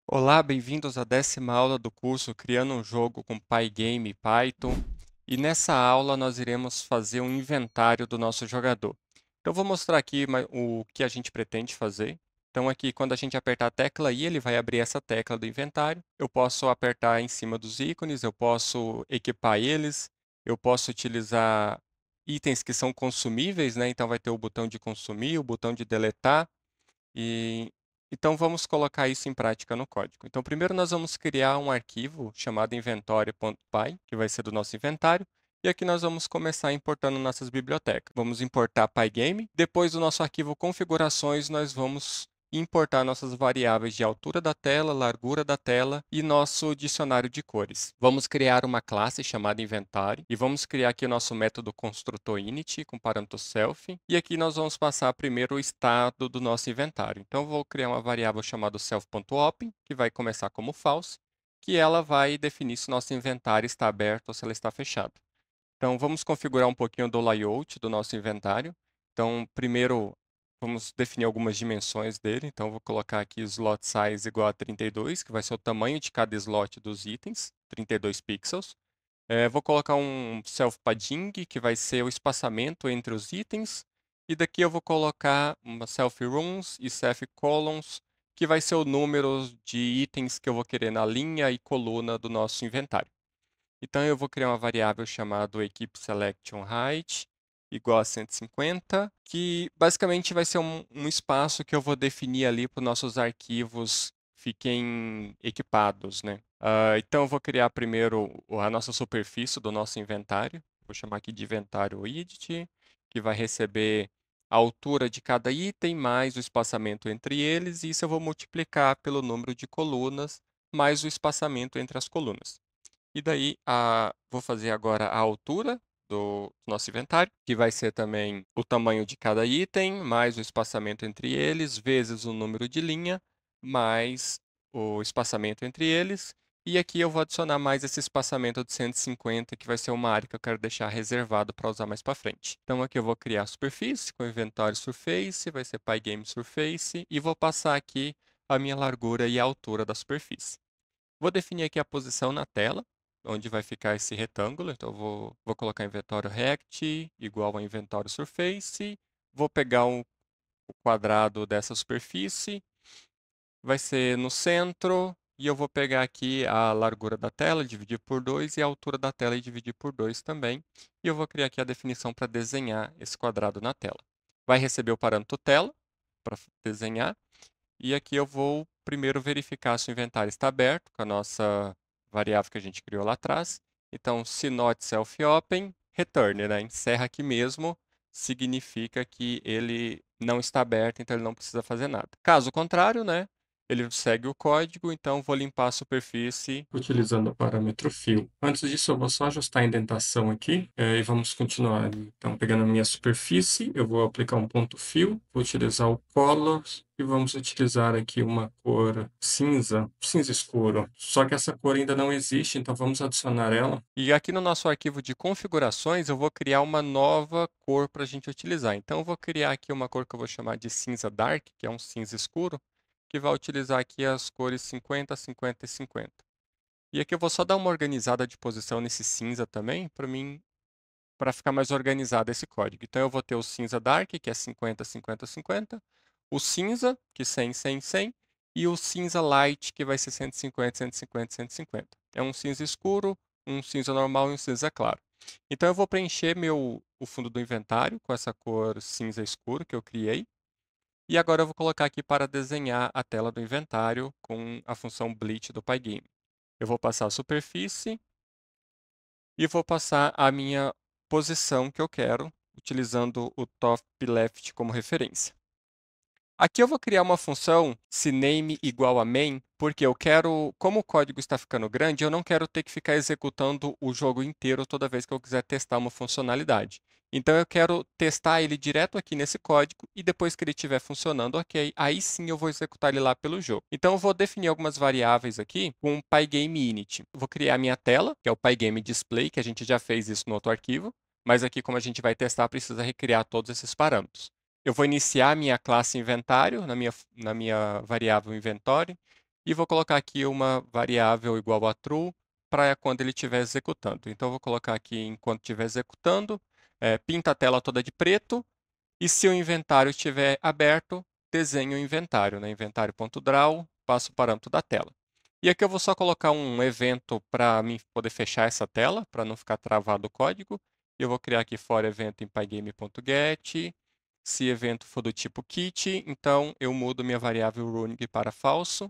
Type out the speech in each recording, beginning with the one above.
Olá, bem-vindos à 10ª aula do curso Criando um Jogo com Pygame e Python. E nessa aula nós iremos fazer um inventário do nosso jogador. Então eu vou mostrar aqui o que a gente pretende fazer. Então aqui quando a gente apertar a tecla I, ele vai abrir essa tecla do inventário. Eu posso apertar em cima dos ícones, eu posso equipar eles, eu posso utilizar itens que são consumíveis, né? Então vai ter o botão de consumir, o botão de deletar. E então vamos colocar isso em prática no código. Então primeiro nós vamos criar um arquivo chamado inventory.py, que vai ser do nosso inventário, e aqui nós vamos começar importando nossas bibliotecas. Vamos importar Pygame. Depois do nosso arquivo configurações, nós vamos importar nossas variáveis de altura da tela, largura da tela e nosso dicionário de cores. Vamos criar uma classe chamada inventory e vamos criar aqui o nosso método construtor init com parâmetro self. E aqui nós vamos passar primeiro o estado do nosso inventário. Então eu vou criar uma variável chamada self.open, que vai começar como false, que ela vai definir se o nosso inventário está aberto ou se ela está fechado. Então, vamos configurar um pouquinho do layout do nosso inventário. Então, primeiro, vamos definir algumas dimensões dele. Então, vou colocar aqui o slot size igual a 32, que vai ser o tamanho de cada slot dos itens, 32 pixels. Vou colocar um self padding, que vai ser o espaçamento entre os itens. E daqui eu vou colocar uma self rows e self columns, que vai ser o número de itens que eu vou querer na linha e coluna do nosso inventário. Então eu vou criar uma variável chamada equipe selection height igual a 150, que basicamente vai ser um espaço que eu vou definir ali para os nossos arquivos fiquem equipados, né? Então eu vou criar primeiro a nossa superfície do nosso inventário. Vou chamar aqui de inventário edit, que vai receber a altura de cada item mais o espaçamento entre eles, e isso eu vou multiplicar pelo número de colunas mais o espaçamento entre as colunas. E daí, vou fazer agora a altura do nosso inventário, que vai ser também o tamanho de cada item, mais o espaçamento entre eles, vezes o número de linha, mais o espaçamento entre eles. E aqui eu vou adicionar mais esse espaçamento de 150, que vai ser uma área que eu quero deixar reservado para usar mais para frente. Então aqui eu vou criar a superfície com o inventório surface, vai ser pygame surface, e vou passar aqui a minha largura e a altura da superfície. Vou definir aqui a posição na tela, onde vai ficar esse retângulo. Então, eu vou colocar inventório rect igual a inventório surface. Vou pegar o quadrado dessa superfície, vai ser no centro, e eu vou pegar aqui a largura da tela, dividir por 2, e a altura da tela e dividir por 2 também. E eu vou criar aqui a definição para desenhar esse quadrado na tela. Vai receber o parâmetro tela para desenhar. E aqui eu vou primeiro verificar se o inventário está aberto com a nossa variável que a gente criou lá atrás. Então, se not self open, return, né? Encerra aqui mesmo, significa que ele não está aberto, então ele não precisa fazer nada. Caso contrário, né? Ele segue o código, então vou limpar a superfície utilizando o parâmetro fill. Antes disso, eu vou só ajustar a indentação aqui e vamos continuar. Então, pegando a minha superfície, eu vou aplicar um ponto fill, vou utilizar o color e vamos utilizar aqui uma cor cinza, cinza escuro. Só que essa cor ainda não existe, então vamos adicionar ela. E aqui no nosso arquivo de configurações, eu vou criar uma nova cor para a gente utilizar. Então, eu vou criar aqui uma cor que eu vou chamar de cinza dark, que é um cinza escuro, que vai utilizar aqui as cores 50, 50 e 50. E aqui eu vou só dar uma organizada de posição nesse cinza também, para ficar mais organizado esse código. Então eu vou ter o cinza dark, que é 50, 50, 50, o cinza, que é 100, 100, 100, e o cinza light, que vai ser 150, 150, 150. É um cinza escuro, um cinza normal e um cinza claro. Então eu vou preencher o fundo do inventário com essa cor cinza escuro que eu criei. E agora eu vou colocar aqui para desenhar a tela do inventário com a função bleach do Pygame. Eu vou passar a superfície e vou passar a minha posição que eu quero, utilizando o top left como referência. Aqui eu vou criar uma função seName igual a main, porque eu quero, como o código está ficando grande, eu não quero ter que ficar executando o jogo inteiro toda vez que eu quiser testar uma funcionalidade. Então eu quero testar ele direto aqui nesse código e depois que ele estiver funcionando, ok, aí sim eu vou executar ele lá pelo jogo. Então eu vou definir algumas variáveis aqui com o pygame init. Vou criar a minha tela, que é o pygame display, que a gente já fez isso no outro arquivo, mas aqui como a gente vai testar, precisa recriar todos esses parâmetros. Eu vou iniciar a minha classe inventário na minha variável inventory. E vou colocar aqui uma variável igual a true para quando ele estiver executando. Então, eu vou colocar aqui enquanto estiver executando, pinta a tela toda de preto, e se o inventário estiver aberto, desenho o inventário, né? Inventário.draw, passo o parâmetro da tela. E aqui eu vou só colocar um evento para mim poder fechar essa tela, para não ficar travado o código. Eu vou criar aqui for evento em pygame.get. Se evento for do tipo kit, então eu mudo minha variável running para falso.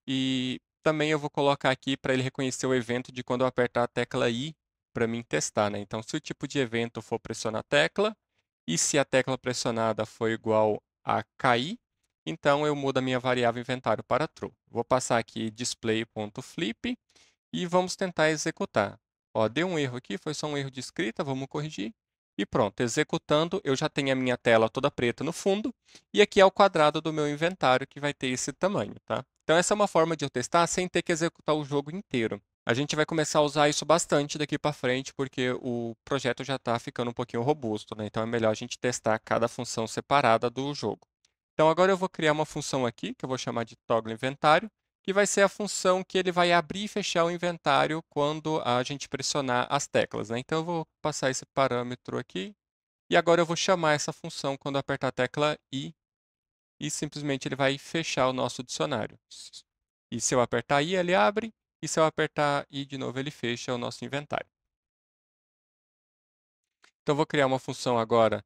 E também eu vou colocar aqui para ele reconhecer o evento de quando eu apertar a tecla I para mim testar, né? Então, se o tipo de evento for pressionar a tecla, e se a tecla pressionada for igual a cair, então eu mudo a minha variável inventário para true. Vou passar aqui display.flip e vamos tentar executar. Ó, deu um erro aqui, foi só um erro de escrita, vamos corrigir. E pronto, executando, eu já tenho a minha tela toda preta no fundo, e aqui é o quadrado do meu inventário que vai ter esse tamanho, tá? Então essa é uma forma de eu testar sem ter que executar o jogo inteiro. A gente vai começar a usar isso bastante daqui para frente, porque o projeto já está ficando um pouquinho robusto, né? Então é melhor a gente testar cada função separada do jogo. Então agora eu vou criar uma função aqui, que eu vou chamar de toggle inventário, que vai ser a função que ele vai abrir e fechar o inventário quando a gente pressionar as teclas, né? Então eu vou passar esse parâmetro aqui, e agora eu vou chamar essa função quando eu apertar a tecla I, e simplesmente ele vai fechar o nosso dicionário. E se eu apertar I, ele abre, e se eu apertar I de novo, ele fecha o nosso inventário. Então eu vou criar uma função agora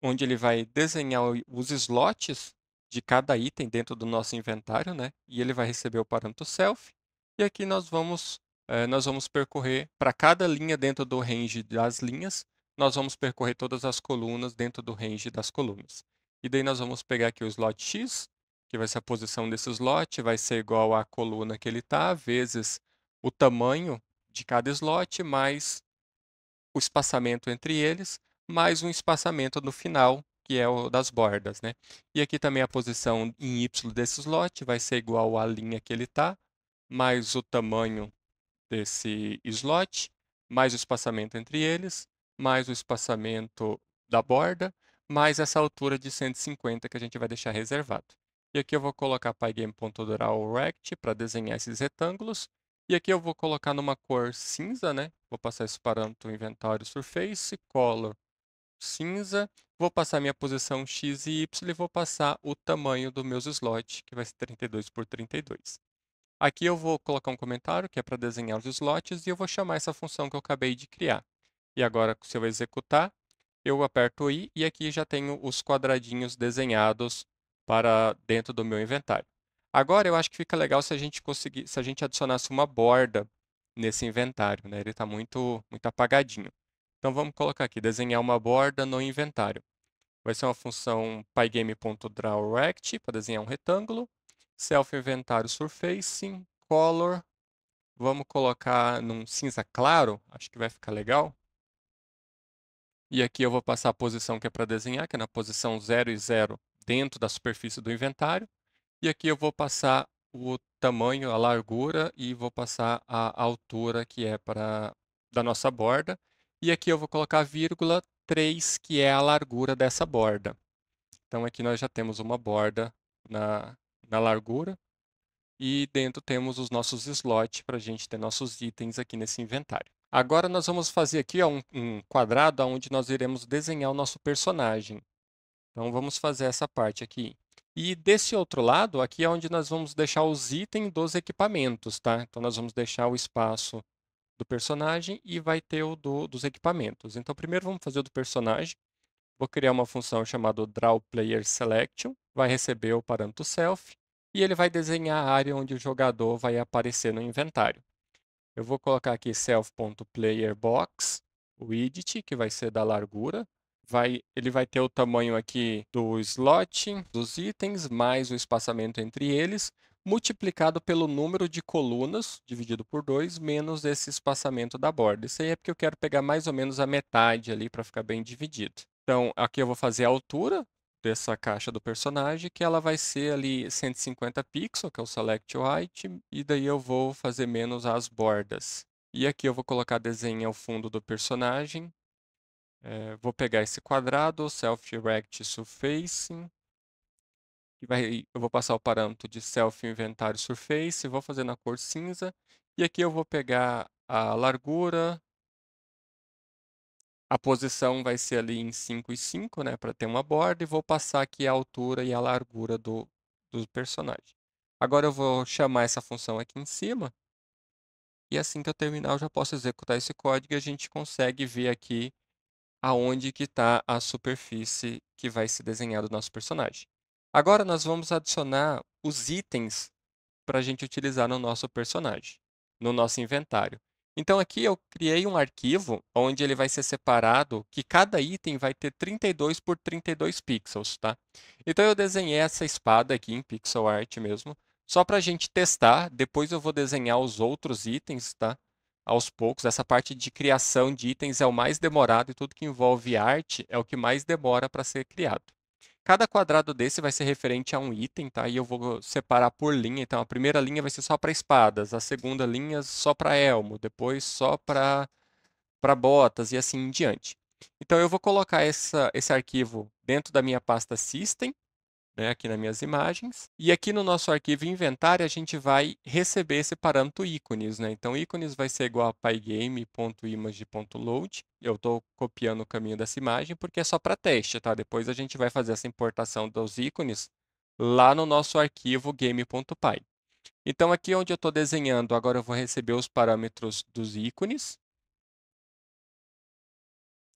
onde ele vai desenhar os slots de cada item dentro do nosso inventário, né? E ele vai receber o parâmetro self. E aqui nós vamos percorrer para cada linha dentro do range das linhas, nós vamos percorrer todas as colunas dentro do range das colunas. E daí nós vamos pegar aqui o slot X, que vai ser a posição desse slot, vai ser igual à coluna que ele está, vezes o tamanho de cada slot, mais o espaçamento entre eles, mais um espaçamento no final, que é o das bordas, né? E aqui também a posição em Y desse slot vai ser igual à linha que ele está, mais o tamanho desse slot, mais o espaçamento entre eles, mais o espaçamento da borda, mais essa altura de 150 que a gente vai deixar reservado. E aqui eu vou colocar pygame.drawRect para desenhar esses retângulos. E aqui eu vou colocar numa cor cinza, né? Vou passar esse parâmetro inventário surface, color cinza. Vou passar minha posição X e Y e vou passar o tamanho dos meus slots, que vai ser 32 por 32. Aqui eu vou colocar um comentário que é para desenhar os slots e eu vou chamar essa função que eu acabei de criar. E agora, se eu executar, eu aperto I e aqui já tenho os quadradinhos desenhados para dentro do meu inventário. Agora eu acho que fica legal se a gente conseguir, se a gente adicionasse uma borda nesse inventário, né? Ele está muito apagadinho. Então vamos colocar aqui, desenhar uma borda no inventário. Vai ser uma função pygame.drawRect para desenhar um retângulo, self inventário surfacing, color, vamos colocar num cinza claro, acho que vai ficar legal. E aqui eu vou passar a posição que é para desenhar, que é na posição 0 e 0 dentro da superfície do inventário. E aqui eu vou passar o tamanho, a largura e vou passar a altura que é para da nossa borda. E aqui eu vou colocar vírgula 3, que é a largura dessa borda. Então aqui nós já temos uma borda na largura e dentro temos os nossos slots para a gente ter nossos itens aqui nesse inventário. Agora nós vamos fazer aqui ó, um quadrado onde nós iremos desenhar o nosso personagem. Então vamos fazer essa parte aqui. E desse outro lado, aqui é onde nós vamos deixar os itens dos equipamentos, tá? Então nós vamos deixar o espaço do personagem e vai ter o dos equipamentos. Então primeiro vamos fazer o do personagem. Vou criar uma função chamada drawPlayerSelection, vai receber o parâmetro self e ele vai desenhar a área onde o jogador vai aparecer no inventário. Eu vou colocar aqui self.playerBox, o widget, que vai ser da largura. Ele vai ter o tamanho aqui do slot, dos itens, mais o espaçamento entre eles, multiplicado pelo número de colunas, dividido por 2, menos esse espaçamento da borda. Isso aí é porque eu quero pegar mais ou menos a metade ali para ficar bem dividido. Então, aqui eu vou fazer a altura dessa caixa do personagem, que ela vai ser ali 150 pixels, que é o Select Height, e daí eu vou fazer menos as bordas. E aqui eu vou colocar desenho ao fundo do personagem. Vou pegar esse quadrado, Self-Rect Surfacing, eu vou passar o parâmetro de self inventário surface, vou fazer na cor cinza, e aqui eu vou pegar a largura, a posição vai ser ali em 5 e 5, né, para ter uma borda, e vou passar aqui a altura e a largura do personagem. Agora eu vou chamar essa função aqui em cima, e assim que eu terminar eu já posso executar esse código e a gente consegue ver aqui aonde que está a superfície que vai ser desenhada do nosso personagem. Agora nós vamos adicionar os itens para a gente utilizar no nosso personagem, no nosso inventário. Então aqui eu criei um arquivo onde ele vai ser separado, que cada item vai ter 32 por 32 pixels, tá? Então eu desenhei essa espada aqui em pixel art mesmo, só para a gente testar. Depois eu vou desenhar os outros itens, tá? Aos poucos. Essa parte de criação de itens é o mais demorado e tudo que envolve arte é o que mais demora para ser criado. Cada quadrado desse vai ser referente a um item, tá? E eu vou separar por linha. Então, a primeira linha vai ser só para espadas, a segunda linha só para elmo, depois só para botas e assim em diante. Então, eu vou colocar esse arquivo dentro da minha pasta System, né, aqui nas minhas imagens. E aqui no nosso arquivo inventário, a gente vai receber esse parâmetro ícones, né? Então, ícones vai ser igual a pygame.image.load. Eu estou copiando o caminho dessa imagem porque é só para teste, tá? Depois a gente vai fazer essa importação dos ícones lá no nosso arquivo game.py. Então, aqui onde eu estou desenhando, agora eu vou receber os parâmetros dos ícones,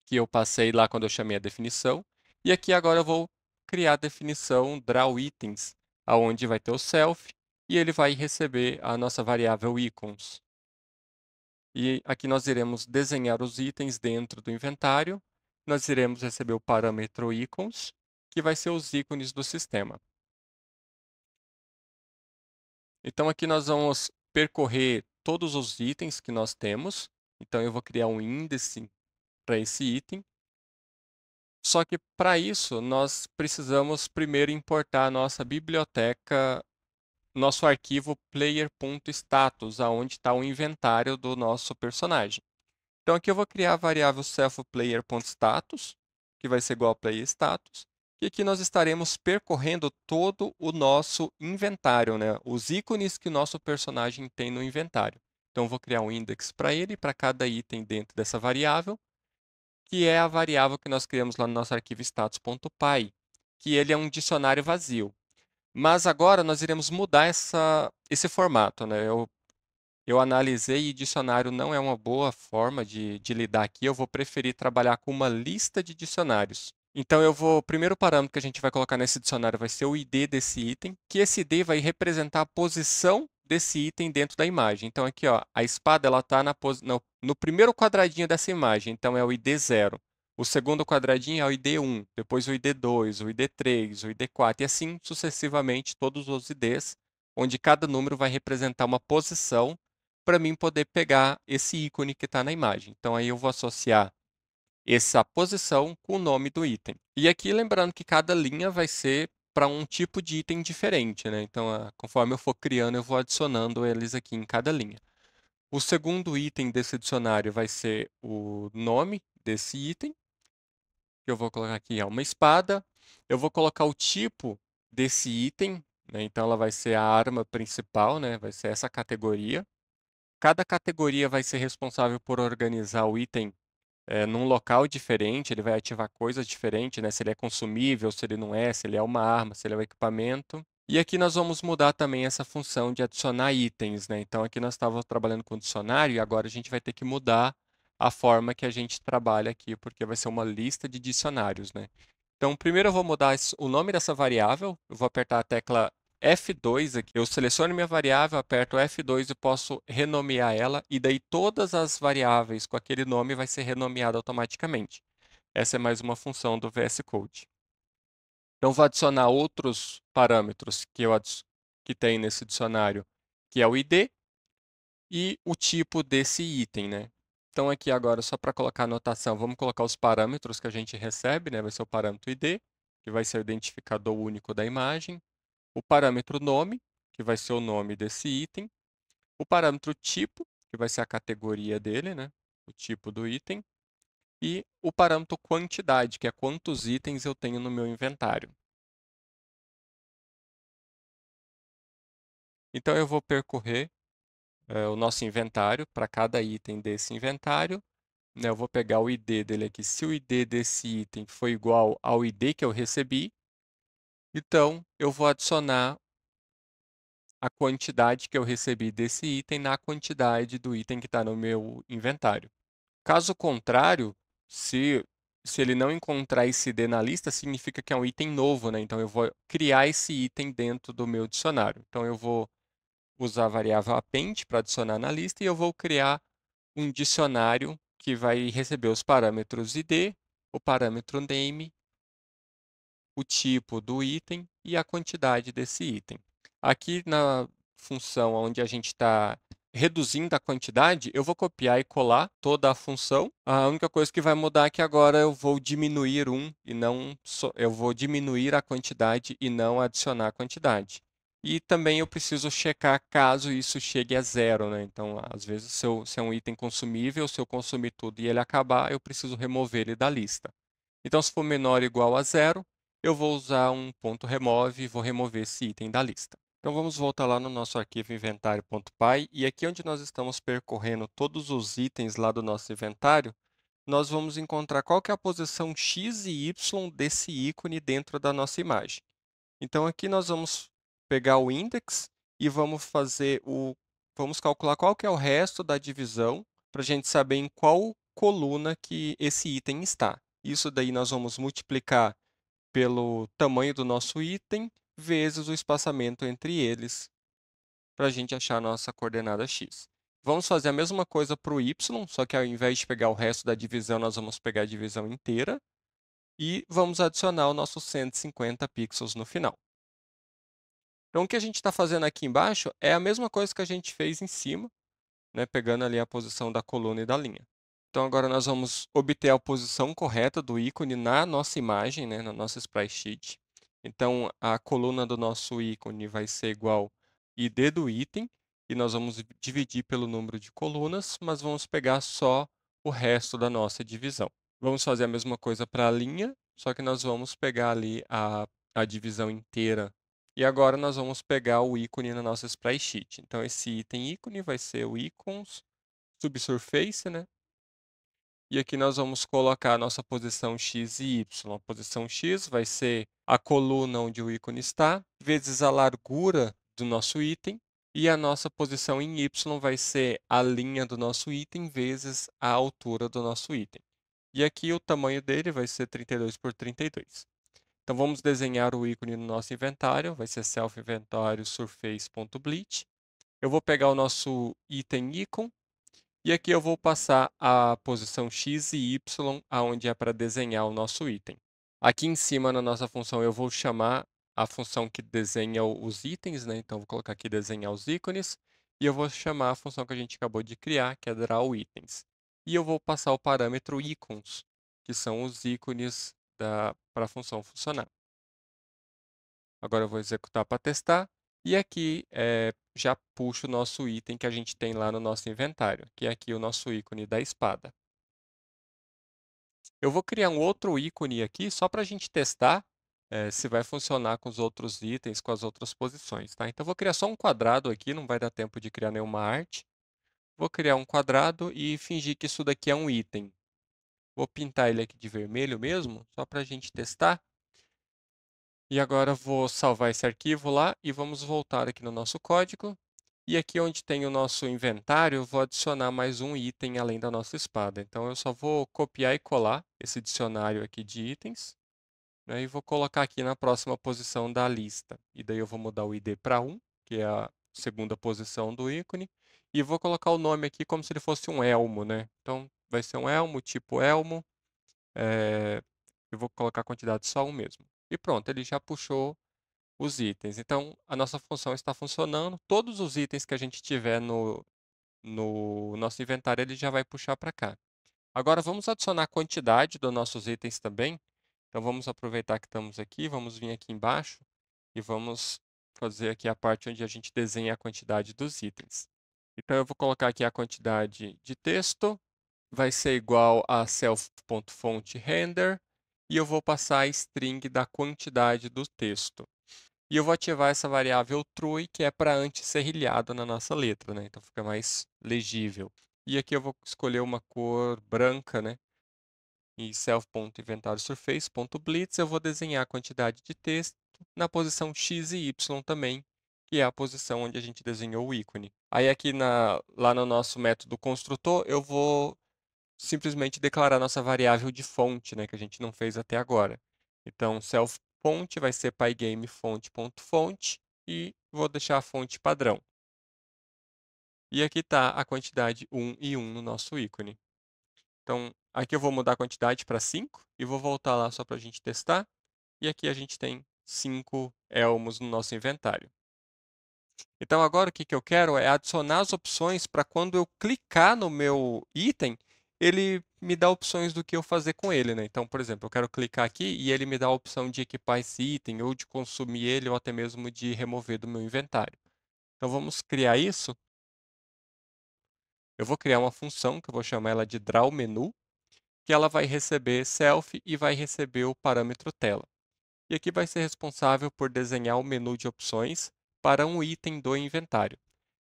que eu passei lá quando eu chamei a definição. E aqui agora eu vou criar a definição drawItems, aonde vai ter o self e ele vai receber a nossa variável icons. E aqui nós iremos desenhar os itens dentro do inventário. Nós iremos receber o parâmetro icons, que vai ser os ícones do sistema. Então aqui nós vamos percorrer todos os itens que nós temos. Então eu vou criar um índice para esse item. Só que para isso nós precisamos primeiro importar a nossa biblioteca, nosso arquivo player.status, aonde está o inventário do nosso personagem. Então aqui eu vou criar a variável selfPlayer.status, que vai ser igual a playerStatus, e aqui nós estaremos percorrendo todo o nosso inventário, né? Os ícones que o nosso personagem tem no inventário. Então eu vou criar um index para ele, para cada item dentro dessa variável, que é a variável que nós criamos lá no nosso arquivo status.py, que ele é um dicionário vazio. Mas agora nós iremos mudar esse formato, né? Eu analisei e dicionário não é uma boa forma de lidar aqui. Eu vou preferir trabalhar com uma lista de dicionários. Então, o primeiro parâmetro que a gente vai colocar nesse dicionário vai ser o ID desse item, que esse ID vai representar a posição desse item dentro da imagem. Então, aqui, ó, a espada ela está no primeiro quadradinho dessa imagem, então é o ID 0. O segundo quadradinho é o ID 1, depois o ID 2, o ID 3, o ID 4, e assim sucessivamente todos os IDs, onde cada número vai representar uma posição para mim poder pegar esse ícone que está na imagem. Então, aí eu vou associar essa posição com o nome do item. E aqui lembrando que cada linha vai ser para um tipo de item diferente, né? Então, conforme eu for criando, eu vou adicionando eles aqui em cada linha. O segundo item desse dicionário vai ser o nome desse item, que eu vou colocar aqui é uma espada. Eu vou colocar o tipo desse item, né? Então ela vai ser a arma principal, né? Vai ser essa categoria. Cada categoria vai ser responsável por organizar o item num local diferente, ele vai ativar coisas diferentes, né? Se ele é consumível, se ele não é, se ele é uma arma, se ele é um equipamento. E aqui nós vamos mudar também essa função de adicionar itens, né? Então aqui nós estávamos trabalhando com dicionário e agora a gente vai ter que mudar a forma que a gente trabalha aqui, porque vai ser uma lista de dicionários, né? Então primeiro eu vou mudar o nome dessa variável, eu vou apertar a tecla F2 aqui, eu seleciono minha variável, aperto F2 e posso renomear ela, e daí todas as variáveis com aquele nome vai ser renomeada automaticamente. Essa é mais uma função do VS Code. Então, vou adicionar outros parâmetros que tem nesse dicionário, que é o ID e o tipo desse item, né? Então, aqui agora, só para colocar a anotação, vamos colocar os parâmetros que a gente recebe, né? Vai ser o parâmetro ID, que vai ser o identificador único da imagem, o parâmetro nome, que vai ser o nome desse item, o parâmetro tipo, que vai ser a categoria dele, né? O tipo do item, e o parâmetro quantidade, que é quantos itens eu tenho no meu inventário. Então, eu vou percorrer o nosso inventário para cada item desse inventário, né? Eu vou pegar o ID dele aqui. Se o ID desse item for igual ao ID que eu recebi, então eu vou adicionar a quantidade que eu recebi desse item na quantidade do item que está no meu inventário. Caso contrário, se, se ele não encontrar esse ID na lista, significa que é um item novo, né? Então eu vou criar esse item dentro do meu dicionário. Então eu vou usar a variável append para adicionar na lista e eu vou criar um dicionário que vai receber os parâmetros ID, o parâmetro name, o tipo do item e a quantidade desse item. Aqui na função onde a gente está reduzindo a quantidade, eu vou copiar e colar toda a função. A única coisa que vai mudar é que agora eu vou diminuir e não eu vou diminuir a quantidade e não adicionar a quantidade. E também eu preciso checar caso isso chegue a zero, né? Então, às vezes, se é um item consumível, se eu consumir tudo e ele acabar, eu preciso remover ele da lista. Então, se for menor ou igual a zero, eu vou usar um ponto remove e vou remover esse item da lista. Então vamos voltar lá no nosso arquivo inventário.py e aqui onde nós estamos percorrendo todos os itens lá do nosso inventário, nós vamos encontrar qual que é a posição X e Y desse ícone dentro da nossa imagem. Então aqui nós vamos pegar o index e vamos calcular qual que é o resto da divisão para a gente saber em qual coluna que esse item está. Isso daí nós vamos multiplicar pelo tamanho do nosso item vezes o espaçamento entre eles para a gente achar a nossa coordenada x. Vamos fazer a mesma coisa para o y, só que ao invés de pegar o resto da divisão, nós vamos pegar a divisão inteira e vamos adicionar o nosso 150 pixels no final. Então, o que a gente está fazendo aqui embaixo é a mesma coisa que a gente fez em cima, né, pegando ali a posição da coluna e da linha. Então, agora nós vamos obter a posição correta do ícone na nossa imagem, né, na nossa sprite sheet. Então, a coluna do nosso ícone vai ser igual ID do item, e nós vamos dividir pelo número de colunas, mas vamos pegar só o resto da nossa divisão. Vamos fazer a mesma coisa para a linha, só que nós vamos pegar ali a divisão inteira. E agora nós vamos pegar o ícone na nossa sprite sheet. Então, esse item ícone vai ser o icons subsurface, né? E aqui nós vamos colocar a nossa posição x e y. A posição x vai ser a coluna onde o ícone está, vezes a largura do nosso item, e a nossa posição em y vai ser a linha do nosso item vezes a altura do nosso item. E aqui o tamanho dele vai ser 32 por 32. Então vamos desenhar o ícone no nosso inventário, vai ser self-inventário surface.bleach. Eu vou pegar o nosso item icon, e aqui eu vou passar a posição x e y, aonde é para desenhar o nosso item. Aqui em cima na nossa função eu vou chamar a função que desenha os itens, né? Então vou colocar aqui desenhar os ícones, e eu vou chamar a função que a gente acabou de criar, que é draw itens. E eu vou passar o parâmetro icons, que são os ícones para a função funcionar. Agora eu vou executar para testar. E aqui já puxo o nosso item que a gente tem lá no nosso inventário, que é aqui o nosso ícone da espada. Eu vou criar um outro ícone aqui só para a gente testar se vai funcionar com os outros itens, com as outras posições. Tá? Então eu vou criar só um quadrado aqui, não vai dar tempo de criar nenhuma arte. Vou criar um quadrado e fingir que isso daqui é um item. Vou pintar ele aqui de vermelho mesmo, só para a gente testar. E agora vou salvar esse arquivo lá e vamos voltar aqui no nosso código. E aqui onde tem o nosso inventário, eu vou adicionar mais um item além da nossa espada. Então eu só vou copiar e colar esse dicionário aqui de itens, né, e vou colocar aqui na próxima posição da lista. E daí eu vou mudar o ID para 1, que é a segunda posição do ícone. E vou colocar o nome aqui como se ele fosse um elmo, né? Então vai ser um elmo, tipo elmo. Eu vou colocar a quantidade só 1 mesmo. E pronto, ele já puxou os itens. Então, a nossa função está funcionando. Todos os itens que a gente tiver no nosso inventário, ele já vai puxar para cá. Agora, vamos adicionar a quantidade dos nossos itens também. Então, vamos aproveitar que estamos aqui, vamos vir aqui embaixo e vamos fazer aqui a parte onde a gente desenha a quantidade dos itens. Então, eu vou colocar aqui a quantidade de texto, vai ser igual a self.fontRender, e eu vou passar a string da quantidade do texto. E eu vou ativar essa variável true, que é para anti-serrilhado na nossa letra, né? Então fica mais legível. E aqui eu vou escolher uma cor branca, né? E self.inventariosurface.blitz eu vou desenhar a quantidade de texto na posição X e Y também, que é a posição onde a gente desenhou o ícone. Aí aqui lá no nosso método construtor, eu vou simplesmente declarar nossa variável de fonte, né, que a gente não fez até agora. Então, self.fonte vai ser pygameFont.fonte e vou deixar a fonte padrão. E aqui está a quantidade 1 e 1 no nosso ícone. Então, aqui eu vou mudar a quantidade para 5 e vou voltar lá só para a gente testar. E aqui a gente tem 5 elmos no nosso inventário. Então, agora o que eu quero é adicionar as opções para quando eu clicar no meu item, ele me dá opções do que eu fazer com ele, né? Então, por exemplo, eu quero clicar aqui e ele me dá a opção de equipar esse item, ou de consumir ele, ou até mesmo de remover do meu inventário. Então, vamos criar isso. Eu vou criar uma função que eu vou chamar ela de drawMenu, que ela vai receber self e vai receber o parâmetro tela. E aqui vai ser responsável por desenhar o menu de opções para um item do inventário.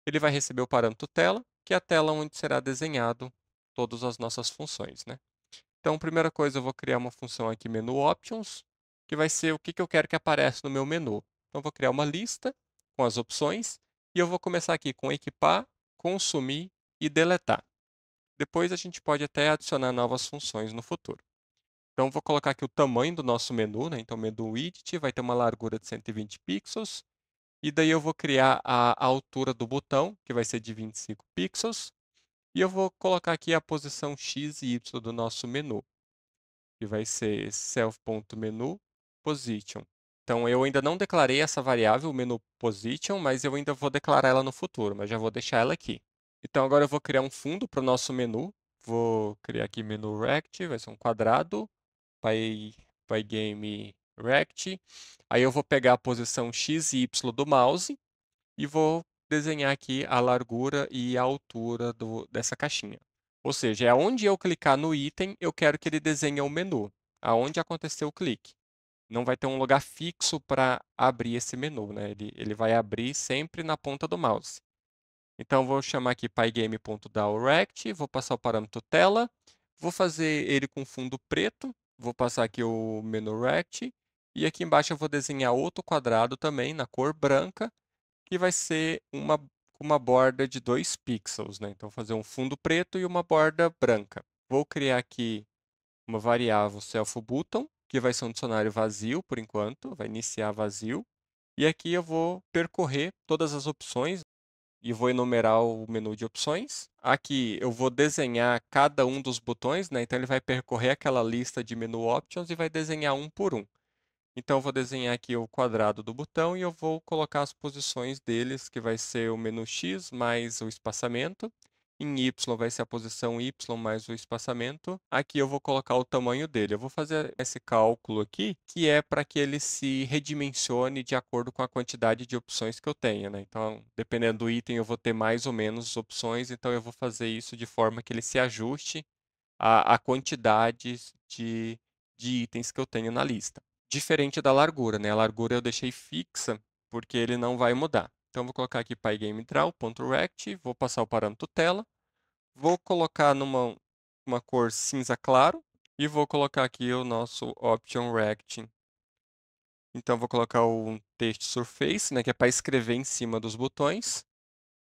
Ele vai receber o parâmetro tela, que é a tela onde será desenhado todas as nossas funções, né? Então, primeira coisa, eu vou criar uma função aqui, menu options, que vai ser o que eu quero que apareça no meu menu. Então, eu vou criar uma lista com as opções e eu vou começar aqui com equipar, consumir e deletar. Depois a gente pode até adicionar novas funções no futuro. Então, vou colocar aqui o tamanho do nosso menu, né? Então, o menu widget vai ter uma largura de 120 pixels. E daí eu vou criar a altura do botão, que vai ser de 25 pixels. E eu vou colocar aqui a posição X e Y do nosso menu, que vai ser self.menu position. Então, eu ainda não declarei essa variável, o menu position, mas eu ainda vou declarar ela no futuro, mas já vou deixar ela aqui. Então, agora eu vou criar um fundo para o nosso menu. Vou criar aqui menu rect, vai ser um quadrado. Pygame rect. Aí eu vou pegar a posição X e Y do mouse e vou desenhar aqui a largura e a altura dessa caixinha. Ou seja, é onde eu clicar no item, eu quero que ele desenhe o menu, aonde aconteceu o clique. Não vai ter um lugar fixo para abrir esse menu, né? Ele vai abrir sempre na ponta do mouse. Então, vou chamar aqui pygame.drawRect, vou passar o parâmetro tela, vou fazer ele com fundo preto, vou passar aqui o menu rect, e aqui embaixo eu vou desenhar outro quadrado também, na cor branca, que vai ser uma borda de 2 pixels, né? Então, fazer um fundo preto e uma borda branca. Vou criar aqui uma variável self_button, que vai ser um dicionário vazio por enquanto, vai iniciar vazio. E aqui eu vou percorrer todas as opções e vou enumerar o menu de opções. Aqui eu vou desenhar cada um dos botões, né? Então ele vai percorrer aquela lista de menu options e vai desenhar um por um. Então eu vou desenhar aqui o quadrado do botão e eu vou colocar as posições deles, que vai ser o menu X mais o espaçamento. Em Y vai ser a posição Y mais o espaçamento. Aqui eu vou colocar o tamanho dele. Eu vou fazer esse cálculo aqui, que é para que ele se redimensione de acordo com a quantidade de opções que eu tenho, né? Então, dependendo do item, eu vou ter mais ou menos opções, então eu vou fazer isso de forma que ele se ajuste à quantidade de itens que eu tenho na lista. Diferente da largura, né? A largura eu deixei fixa porque ele não vai mudar. Então, vou colocar aqui pygameDraw.rect, vou passar o parâmetro tela, vou colocar uma cor cinza claro e vou colocar aqui o nosso option rect. Então, vou colocar um texto surface, né, que é para escrever em cima dos botões,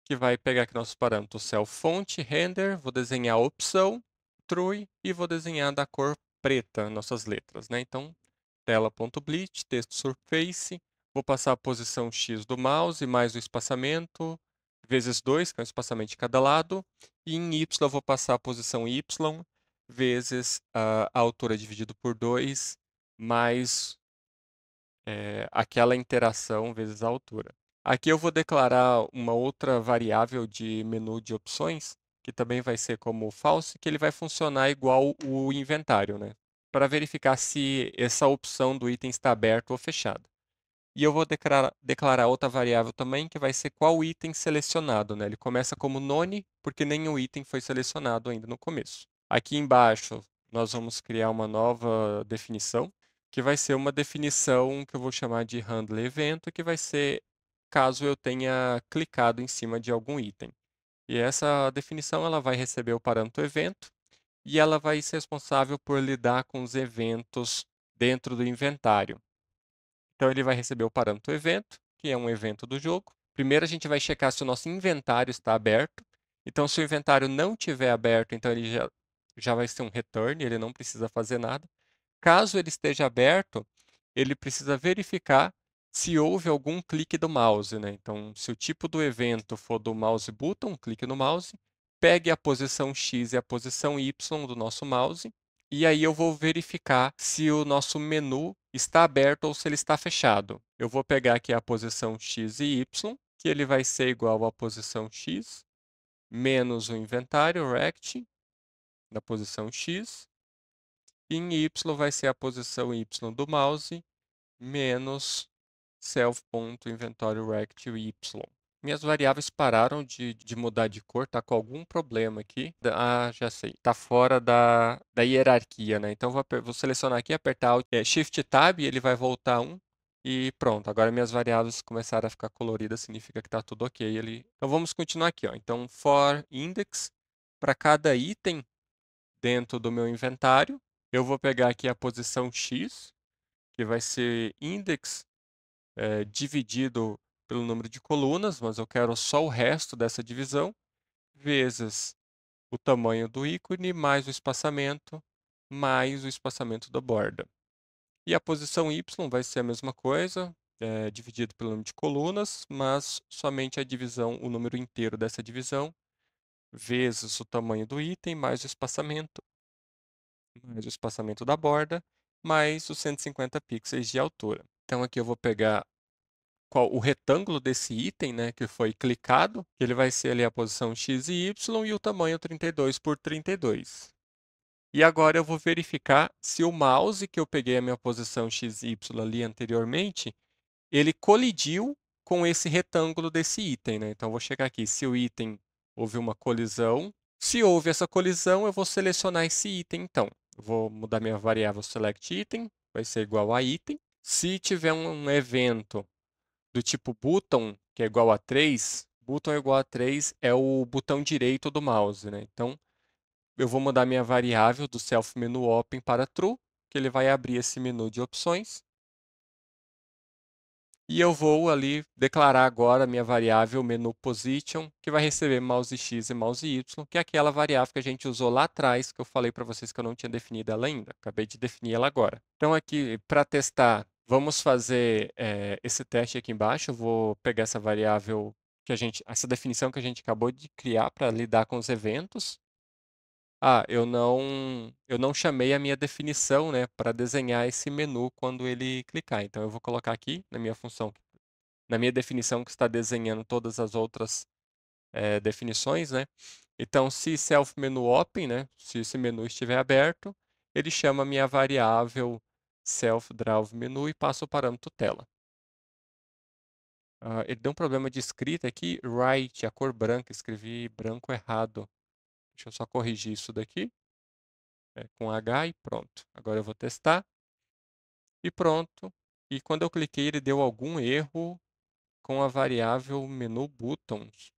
que vai pegar aqui nosso parâmetro self font, render, vou desenhar a opção, true, e vou desenhar da cor preta nossas letras, né? Então, tela.bleach, texto surface, vou passar a posição X do mouse mais o espaçamento, vezes 2, que é o espaçamento de cada lado, e em Y eu vou passar a posição Y vezes a altura dividido por 2, mais aquela interação vezes a altura. Aqui eu vou declarar uma outra variável de menu de opções, que também vai ser como false, que ele vai funcionar igual o inventário, né? Para verificar se essa opção do item está aberto ou fechado. E eu vou declarar outra variável também, que vai ser qual item selecionado, né? Ele começa como none, porque nenhum item foi selecionado ainda no começo. Aqui embaixo, nós vamos criar uma nova definição. que vai ser uma definição que eu vou chamar de handle evento, que vai ser caso eu tenha clicado em cima de algum item. E essa definição ela vai receber o parâmetro evento e ela vai ser responsável por lidar com os eventos dentro do inventário. Então ele vai receber o parâmetro evento, que é um evento do jogo. Primeiro a gente vai checar se o nosso inventário está aberto. Então se o inventário não estiver aberto, então ele já vai ser um return, ele não precisa fazer nada. Caso ele esteja aberto, ele precisa verificar se houve algum clique do mouse, né? Então, se o tipo do evento for do mouse button, clique no mouse, pegue a posição X e a posição Y do nosso mouse, e aí eu vou verificar se o nosso menu está aberto ou se ele está fechado. Eu vou pegar aqui a posição X e Y, que ele vai ser igual à posição X, menos o inventário rect, da posição X, e em Y vai ser a posição Y do mouse, menos self.inventory_rect y. Minhas variáveis pararam de mudar de cor, tá com algum problema aqui. Ah, já sei. Tá fora da hierarquia, né? Então vou selecionar aqui, apertar Shift Tab, ele vai voltar 1 e pronto. Agora minhas variáveis começaram a ficar coloridas, significa que tá tudo ok ali. Então vamos continuar aqui, ó. Então for index para cada item dentro do meu inventário, eu vou pegar aqui a posição X, que vai ser index dividido pelo número de colunas, mas eu quero só o resto dessa divisão, vezes o tamanho do ícone, mais o espaçamento da borda. E a posição Y vai ser a mesma coisa, dividido pelo número de colunas, mas somente a divisão, o número inteiro dessa divisão, vezes o tamanho do item, mais o espaçamento da borda, mais os 150 pixels de altura. Então aqui eu vou pegar o retângulo desse item, né, que foi clicado, que ele vai ser ali a posição X e Y e o tamanho 32 por 32. E agora eu vou verificar se o mouse que eu peguei a minha posição X e Y ali anteriormente, ele colidiu com esse retângulo desse item, né? Então eu vou chegar aqui, se o item houve uma colisão. Se houve essa colisão, eu vou selecionar esse item então. Eu vou mudar minha variável select item, vai ser igual a item. Se tiver um evento do tipo button, que é igual a 3, button é igual a 3 é o botão direito do mouse, né? Então, eu vou mudar minha variável do self menu open para true, que ele vai abrir esse menu de opções. E eu vou ali declarar agora a minha variável menu position, que vai receber mouse X e mouse Y, que é aquela variável que a gente usou lá atrás, que eu falei para vocês que eu não tinha definido ela ainda. Acabei de definir ela agora. Então aqui, para testar, vamos fazer esse teste aqui embaixo. Eu vou pegar essa variável essa definição que a gente acabou de criar para lidar com os eventos. Ah, eu não chamei a minha definição, né, para desenhar esse menu quando ele clicar. Então eu vou colocar aqui na minha função, na minha definição que está desenhando todas as outras definições, né? Então, se self menu open, né, se esse menu estiver aberto, ele chama a minha variável self draw menu e passa o parâmetro tela. Ele deu um problema de escrita aqui, right, a cor branca, escrevi branco errado. Deixa eu só corrigir isso daqui, com H e pronto. Agora eu vou testar e pronto. E quando eu cliquei, ele deu algum erro com a variável menu buttons.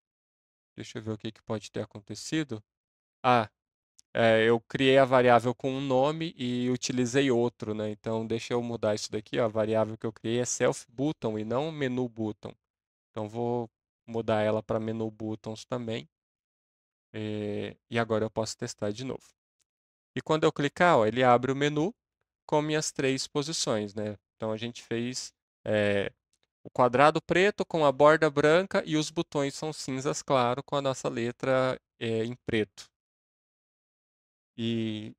Deixa eu ver o que pode ter acontecido. Ah, eu criei a variável com um nome e utilizei outro, né? Então, deixa eu mudar isso daqui, ó. A variável que eu criei é self button e não menu button. Então, vou mudar ela para menu buttons também. E agora eu posso testar de novo. E quando eu clicar, ó, ele abre o menu com minhas 3 posições, né? Então, a gente fez o quadrado preto com a borda branca e os botões são cinzas claro com a nossa letra em preto. E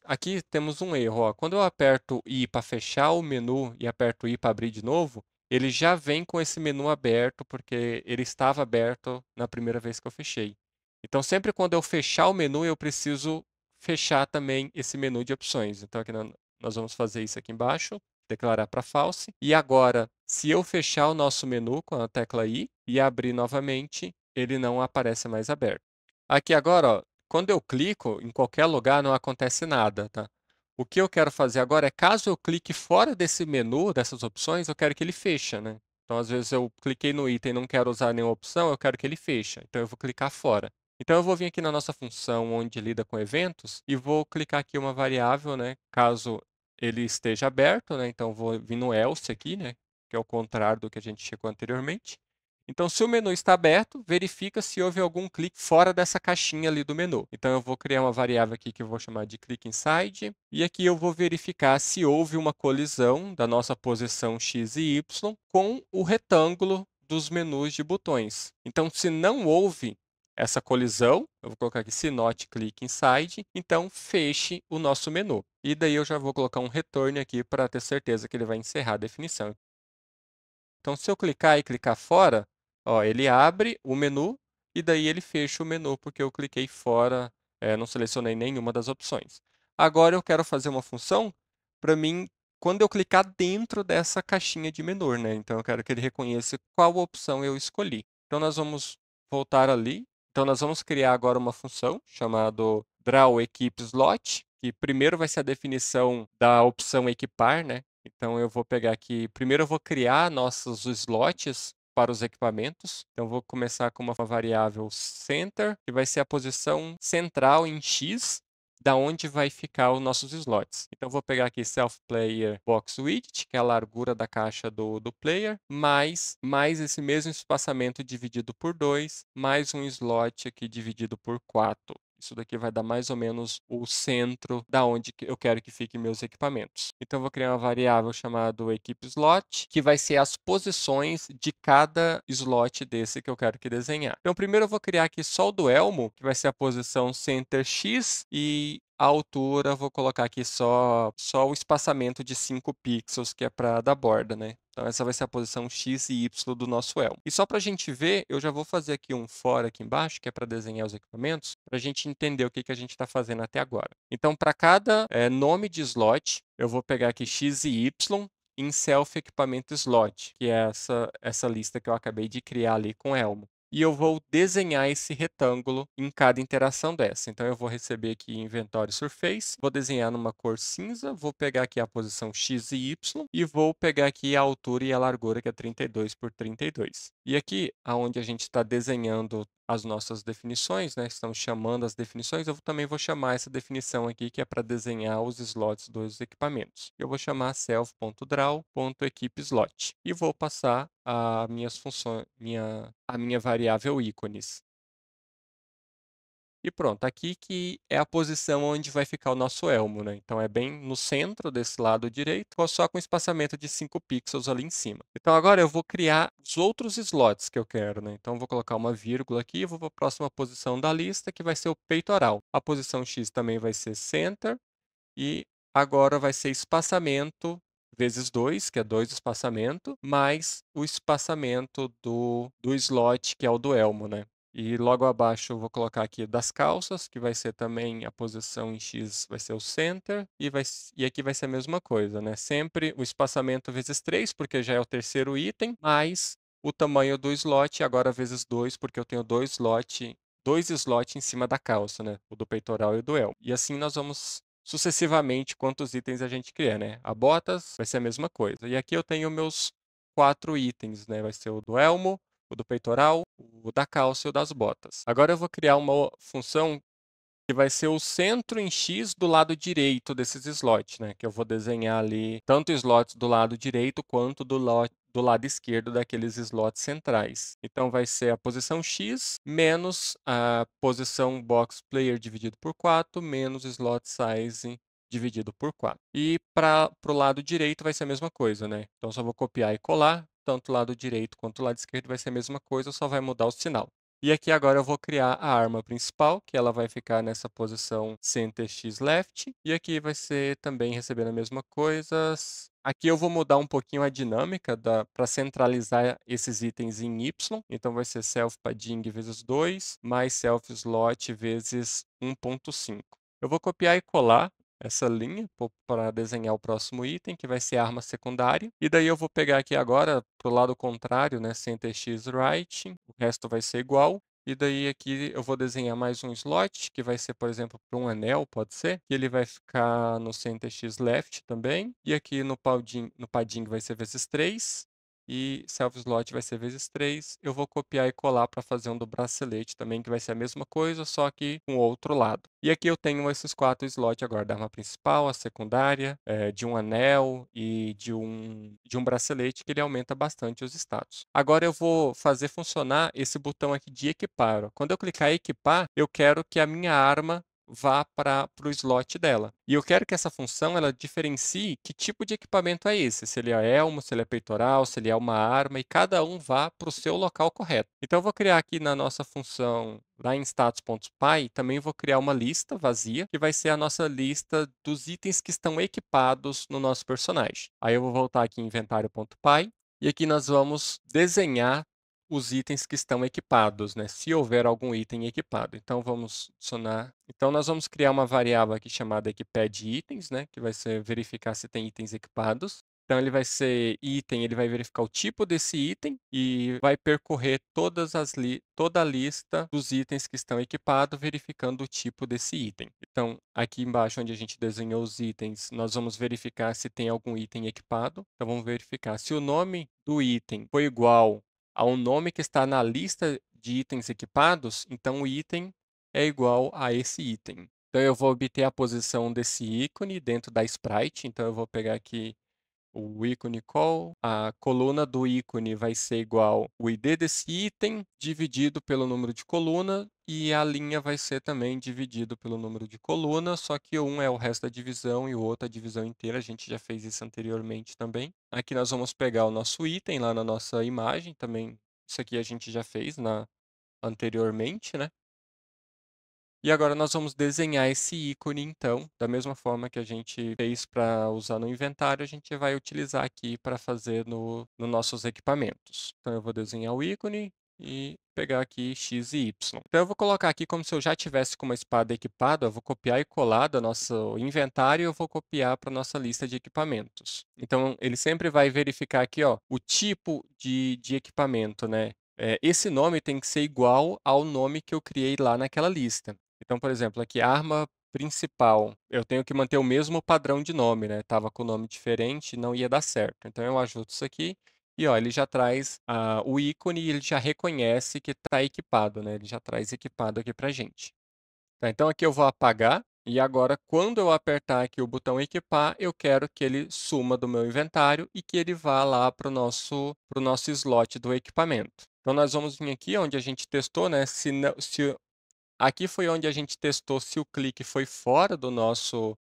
aqui temos um erro, ó. Quando eu aperto I para fechar o menu e aperto I para abrir de novo, ele já vem com esse menu aberto porque ele estava aberto na primeira vez que eu fechei. Então, sempre quando eu fechar o menu, eu preciso fechar também esse menu de opções. Então, aqui nós vamos fazer isso aqui embaixo, declarar para false. E agora, se eu fechar o nosso menu com a tecla I e abrir novamente, ele não aparece mais aberto. Aqui agora, ó, quando eu clico em qualquer lugar não acontece nada, tá? O que eu quero fazer agora é, caso eu clique fora desse menu, dessas opções, eu quero que ele feche, né? Então, às vezes, eu cliquei no item e não quero usar nenhuma opção, eu quero que ele feche. Então, eu vou clicar fora. Então, eu vou vir aqui na nossa função onde lida com eventos e vou clicar aqui uma variável, né? Caso ele esteja aberto, né? Então, eu vou vir no else aqui, né? Que é o contrário do que a gente checou anteriormente. Então, se o menu está aberto, verifica se houve algum clique fora dessa caixinha ali do menu. Então, eu vou criar uma variável aqui que eu vou chamar de click inside. E aqui eu vou verificar se houve uma colisão da nossa posição X e Y com o retângulo dos menus de botões. Então, se não houve essa colisão, eu vou colocar aqui se not click inside, então feche o nosso menu. E daí eu já vou colocar um return aqui para ter certeza que ele vai encerrar a definição. Então, se eu clicar e clicar fora, ó, ele abre o menu e daí ele fecha o menu, porque eu cliquei fora, não selecionei nenhuma das opções. Agora eu quero fazer uma função para mim, quando eu clicar dentro dessa caixinha de menu, né? Então, eu quero que ele reconheça qual opção eu escolhi. Então, nós vamos voltar ali. Então, nós vamos criar agora uma função chamada draw equip slot, que primeiro vai ser a definição da opção equipar, né? Então, eu vou pegar aqui, primeiro eu vou criar nossos slots para os equipamentos. Então, eu vou começar com uma variável center, que vai ser a posição central em X, da onde vai ficar os nossos slots. Então, eu vou pegar aqui self player box width, que é a largura da caixa do player, mais esse mesmo espaçamento dividido por 2, mais um slot aqui dividido por 4. Isso daqui vai dar mais ou menos o centro da onde eu quero que fiquem meus equipamentos. Então, eu vou criar uma variável chamada equipe slot, que vai ser as posições de cada slot desse que eu quero que desenhar. Então, primeiro eu vou criar aqui só o do elmo, que vai ser a posição center X, e a altura, vou colocar aqui só o espaçamento de 5 pixels, que é para da borda, né? Então, essa vai ser a posição X e Y do nosso elmo. E só para a gente ver, eu já vou fazer aqui um for aqui embaixo, que é para desenhar os equipamentos, para a gente entender o que a gente está fazendo até agora. Então, para cada nome de slot, eu vou pegar aqui X e Y em self equipamento slot, que é essa lista que eu acabei de criar ali com elmo. E eu vou desenhar esse retângulo em cada interação dessa. Então, eu vou receber aqui inventório surface, vou desenhar numa cor cinza, vou pegar aqui a posição X e Y e vou pegar aqui a altura e a largura, que é 32 por 32. E aqui, onde a gente está desenhando as nossas definições, né? Estamos chamando as definições, eu também vou chamar essa definição aqui, que é para desenhar os slots dos equipamentos. Eu vou chamar self.draw.equipeslot e vou passar a minhas funções, a minha variável ícones. E pronto, aqui que é a posição onde vai ficar o nosso elmo, né? Então, é bem no centro desse lado direito, só com espaçamento de 5 pixels ali em cima. Então, agora eu vou criar os outros slots que eu quero, né? Então, eu vou colocar uma vírgula aqui e vou para a próxima posição da lista, que vai ser o peitoral. A posição X também vai ser center e agora vai ser espaçamento vezes 2, que é 2 espaçamento, mais o espaçamento do slot, que é o do elmo, né? E logo abaixo eu vou colocar aqui das calças, que vai ser também a posição em X, vai ser o center, e aqui vai ser a mesma coisa, né? Sempre o espaçamento vezes 3, porque já é o terceiro item, mais o tamanho do slot, agora vezes 2, porque eu tenho dois slots em cima da calça, né? O do peitoral e o do elmo. E assim nós vamos sucessivamente quantos itens a gente criar, né? A botas vai ser a mesma coisa. E aqui eu tenho meus 4 itens, né? Vai ser o do elmo, o do peitoral, o da calça e o das botas. Agora eu vou criar uma função que vai ser o centro em X do lado direito desses slots, né? Que eu vou desenhar ali tanto slots do lado direito quanto do lado esquerdo daqueles slots centrais. Então, vai ser a posição X menos a posição box player dividido por 4 menos slot size dividido por 4. E para o lado direito vai ser a mesma coisa, né? Então, só vou copiar e colar. Tanto o lado direito quanto o lado esquerdo vai ser a mesma coisa, só vai mudar o sinal. E aqui agora eu vou criar a arma principal, que ela vai ficar nessa posição center X left. E aqui vai ser também recebendo a mesma coisa. Aqui eu vou mudar um pouquinho a dinâmica para centralizar esses itens em Y. Então vai ser self padding vezes 2, mais self slot vezes 1.5. Eu vou copiar e colar essa linha para desenhar o próximo item, que vai ser a arma secundária. E daí eu vou pegar aqui agora, para o lado contrário, né, center X right, o resto vai ser igual. E daí aqui eu vou desenhar mais um slot, que vai ser, por exemplo, para um anel, pode ser, que ele vai ficar no center x left também, e aqui no padding vai ser vezes 3, e self slot vai ser vezes 3. Eu vou copiar e colar para fazer um do bracelete também, que vai ser a mesma coisa, só que com o outro lado. E aqui eu tenho esses 4 slots agora, da arma principal, a secundária, de um anel e de um bracelete, que ele aumenta bastante os status. Agora eu vou fazer funcionar esse botão aqui de equipar, ó. Quando eu clicar em equipar, eu quero que a minha arma vá para o slot dela. E eu quero que essa função ela diferencie que tipo de equipamento é esse, se ele é elmo, se ele é peitoral, se ele é uma arma, e cada um vá para o seu local correto. Então eu vou criar aqui na nossa função, lá em status.py, também vou criar uma lista vazia, que vai ser a nossa lista dos itens que estão equipados no nosso personagem. Aí eu vou voltar aqui em inventário.py, e aqui nós vamos desenhar os itens que estão equipados, né? Se houver algum item equipado. Então vamos adicionar. Então nós vamos criar uma variável aqui chamada equipad_itens, né? Que vai ser verificar se tem itens equipados. Então ele vai ser item, ele vai verificar o tipo desse item e vai percorrer toda a lista dos itens que estão equipados, verificando o tipo desse item. Então aqui embaixo onde a gente desenhou os itens, nós vamos verificar se tem algum item equipado. Então vamos verificar se o nome do item for igual ao nome que está na lista de itens equipados, então o item é igual a esse item. Então eu vou obter a posição desse ícone dentro da sprite. Então eu vou pegar aqui o ícone call, a coluna do ícone vai ser igual o ID desse item dividido pelo número de coluna, e a linha vai ser também dividido pelo número de coluna, só que um é o resto da divisão e o outro a divisão inteira. A gente já fez isso anteriormente também. Aqui nós vamos pegar o nosso item lá na nossa imagem também. Isso aqui a gente já fez anteriormente, né? E agora nós vamos desenhar esse ícone, então, da mesma forma que a gente fez para usar no inventário, a gente vai utilizar aqui para fazer nos nossos equipamentos. Então, eu vou desenhar o ícone e pegar aqui X e Y. Então, eu vou colocar aqui como se eu já tivesse com uma espada equipada. Eu vou copiar e colar do nosso inventário e eu vou copiar para a nossa lista de equipamentos. Então, ele sempre vai verificar aqui, ó, o tipo de equipamento, né? Esse nome tem que ser igual ao nome que eu criei lá naquela lista. Então, por exemplo, aqui arma principal, eu tenho que manter o mesmo padrão de nome, né? Tava com o nome diferente, não ia dar certo. Então eu ajusto isso aqui e ó, ele já traz o ícone e ele já reconhece que está equipado, né? Ele já traz equipado aqui para gente. Tá, então aqui eu vou apagar e agora quando eu apertar aqui o botão equipar, eu quero que ele suma do meu inventário e que ele vá lá para o nosso slot do equipamento. Então nós vamos vir aqui onde a gente testou, né? Se Aqui foi onde a gente testou se o clique foi fora do nosso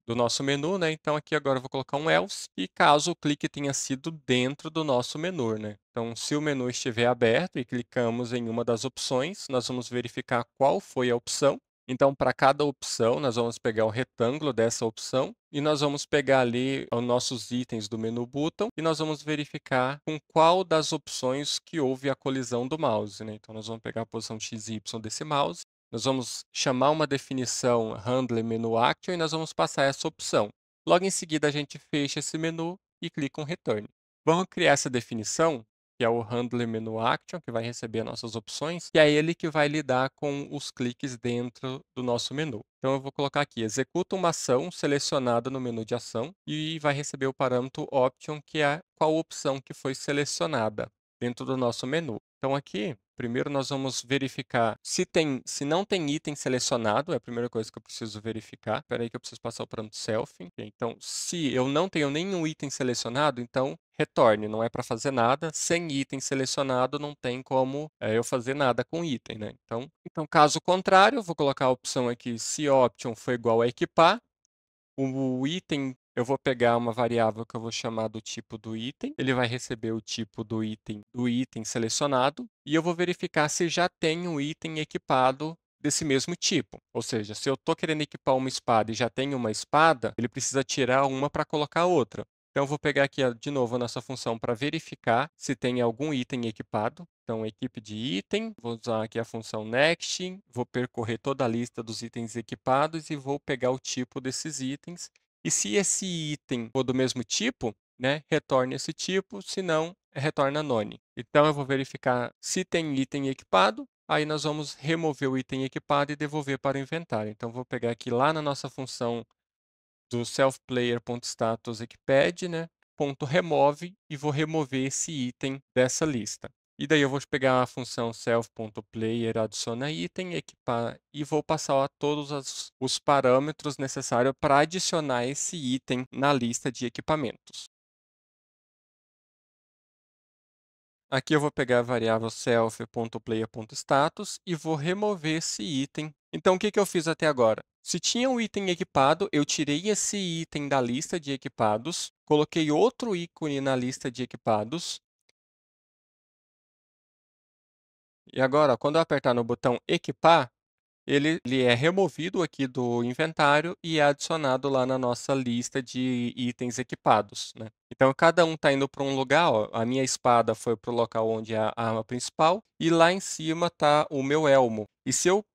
menu, né? Então aqui agora eu vou colocar um else e caso o clique tenha sido dentro do nosso menu, né? Então, se o menu estiver aberto e clicamos em uma das opções, nós vamos verificar qual foi a opção. Então, para cada opção, nós vamos pegar o retângulo dessa opção e nós vamos pegar ali os nossos itens do menu button e nós vamos verificar com qual das opções que houve a colisão do mouse, né? Então, nós vamos pegar a posição x e y desse mouse. Nós vamos chamar uma definição handler menu action e nós vamos passar essa opção. Logo em seguida, a gente fecha esse menu e clica em return. Vamos criar essa definição, que é o handler menu action, que vai receber as nossas opções, e é ele que vai lidar com os cliques dentro do nosso menu. Então, eu vou colocar aqui, executa uma ação selecionada no menu de ação e vai receber o parâmetro option, que é qual opção que foi selecionada dentro do nosso menu. Então, aqui, primeiro nós vamos verificar se não tem item selecionado, é a primeira coisa que eu preciso verificar. Espera aí que eu preciso passar o parâmetro self. Então, se eu não tenho nenhum item selecionado, então retorne, não é para fazer nada. Sem item selecionado, não tem como eu fazer nada com item, né? Então, caso contrário, eu vou colocar a opção aqui, se option for igual a equipar. O item, eu vou pegar uma variável que eu vou chamar do tipo do item. Ele vai receber o tipo do item selecionado. E eu vou verificar se já tem um item equipado desse mesmo tipo. Ou seja, se eu estou querendo equipar uma espada e já tenho uma espada, ele precisa tirar uma para colocar outra. Então, eu vou pegar aqui de novo a nossa função para verificar se tem algum item equipado. Então, equipe de item, vou usar aqui a função next, vou percorrer toda a lista dos itens equipados e vou pegar o tipo desses itens. E se esse item for do mesmo tipo, né, retorne esse tipo, se não, retorna none. Então, eu vou verificar se tem item equipado. Aí nós vamos remover o item equipado e devolver para o inventário. Então, vou pegar aqui lá na nossa função do selfPlayer.status equipad, né? Ponto remove e vou remover esse item dessa lista. E daí eu vou pegar a função self.player adiciona item, equipar e vou passar lá todos os parâmetros necessários para adicionar esse item na lista de equipamentos. Aqui eu vou pegar a variável self.player.status e vou remover esse item. Então, o que eu fiz até agora? Se tinha um item equipado, eu tirei esse item da lista de equipados, coloquei outro ícone na lista de equipados. E agora, quando eu apertar no botão equipar, ele é removido aqui do inventário e é adicionado lá na nossa lista de itens equipados, né? Então, cada um está indo para um lugar, ó. A minha espada foi para o local onde é a arma principal, e lá em cima está o meu elmo. E se eu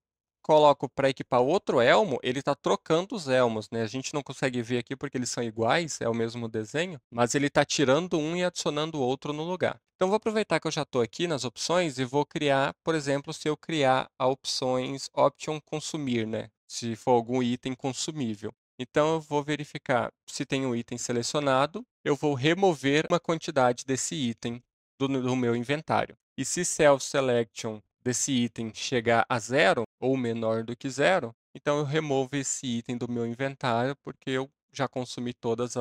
coloco para equipar outro elmo, ele está trocando os elmos, né? A gente não consegue ver aqui porque eles são iguais, é o mesmo desenho, mas ele está tirando um e adicionando o outro no lugar. Então, vou aproveitar que eu já estou aqui nas opções e vou criar, por exemplo, se eu criar a opções Option consumir, né? Se for algum item consumível. Então, eu vou verificar se tem um item selecionado, eu vou remover uma quantidade desse item do meu inventário. E se Self Selection desse item chegar a zero ou menor do que zero, então eu removo esse item do meu inventário porque eu já consumi todos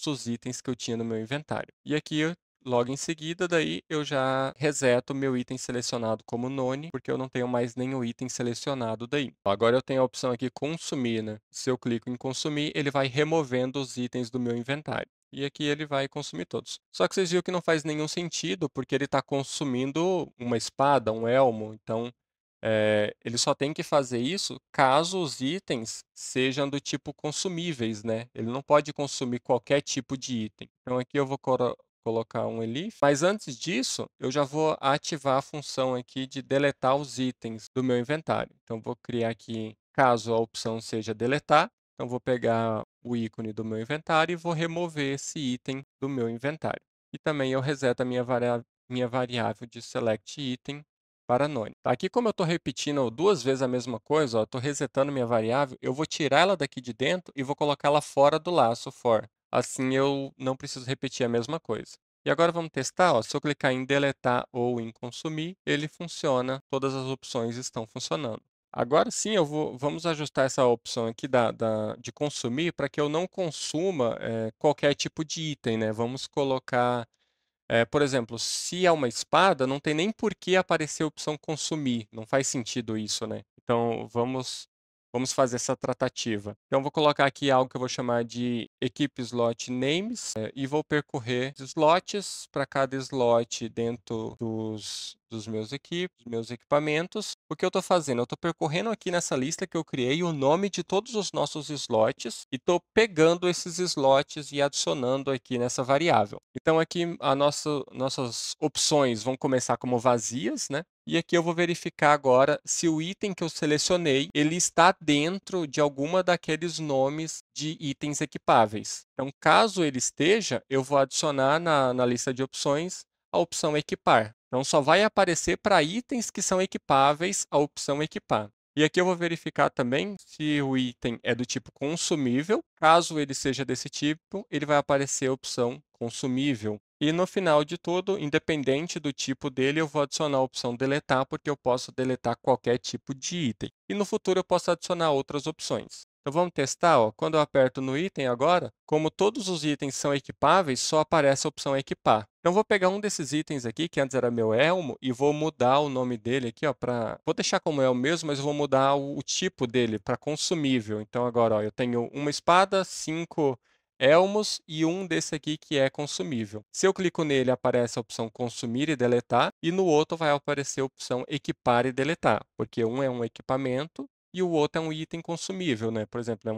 os itens que eu tinha no meu inventário. E aqui, logo em seguida, daí eu já reseto o meu item selecionado como none, porque eu não tenho mais nenhum item selecionado daí. Agora eu tenho a opção aqui consumir, né? Se eu clico em consumir, ele vai removendo os itens do meu inventário. E aqui ele vai consumir todos. Só que vocês viram que não faz nenhum sentido, porque ele está consumindo uma espada, um elmo. Então, ele só tem que fazer isso caso os itens sejam do tipo consumíveis, né? Ele não pode consumir qualquer tipo de item. Então, aqui eu vou colocar um elif. Mas antes disso, eu já vou ativar a função aqui de deletar os itens do meu inventário. Então, vou criar aqui, caso a opção seja deletar, então vou pegar o ícone do meu inventário e vou remover esse item do meu inventário. E também eu reseto a minha variável de select item para none. Aqui, como eu estou repetindo duas vezes a mesma coisa, estou resetando minha variável, eu vou tirar ela daqui de dentro e vou colocá-la fora do laço for. Assim eu não preciso repetir a mesma coisa. E agora vamos testar, ó. Se eu clicar em deletar ou em consumir, ele funciona, todas as opções estão funcionando. Agora sim, vamos ajustar essa opção aqui de consumir para que eu não consuma qualquer tipo de item, né? Vamos colocar, por exemplo, se é uma espada, não tem nem por que aparecer a opção consumir. Não faz sentido isso, né? Então, vamos fazer essa tratativa. Então, vou colocar aqui algo que eu vou chamar de equipe slot names e vou percorrer slots para cada slot dentro dos meus equipamentos. O que eu estou fazendo? Eu estou percorrendo aqui nessa lista que eu criei o nome de todos os nossos slots e estou pegando esses slots e adicionando aqui nessa variável. Então, aqui nossas opções vão começar como vazias, né? E aqui eu vou verificar agora se o item que eu selecionei, ele está dentro de alguma daqueles nomes de itens equipáveis. Então, caso ele esteja, eu vou adicionar na lista de opções a opção equipar. Então, só vai aparecer para itens que são equipáveis a opção equipar. E aqui eu vou verificar também se o item é do tipo consumível. Caso ele seja desse tipo, ele vai aparecer a opção consumível. E no final de tudo, independente do tipo dele, eu vou adicionar a opção deletar, porque eu posso deletar qualquer tipo de item. E no futuro eu posso adicionar outras opções. Então vamos testar, ó. Quando eu aperto no item agora, como todos os itens são equipáveis, só aparece a opção equipar. Então vou pegar um desses itens aqui, que antes era meu elmo, e vou mudar o nome dele aqui, ó, vou deixar como elmo mesmo, mas eu vou mudar o tipo dele para consumível. Então agora, ó, eu tenho uma espada, 5 elmos e um desse aqui que é consumível. Se eu clico nele, aparece a opção consumir e deletar, e no outro vai aparecer a opção equipar e deletar, porque um é um equipamento e o outro é um item consumível, né? Por exemplo,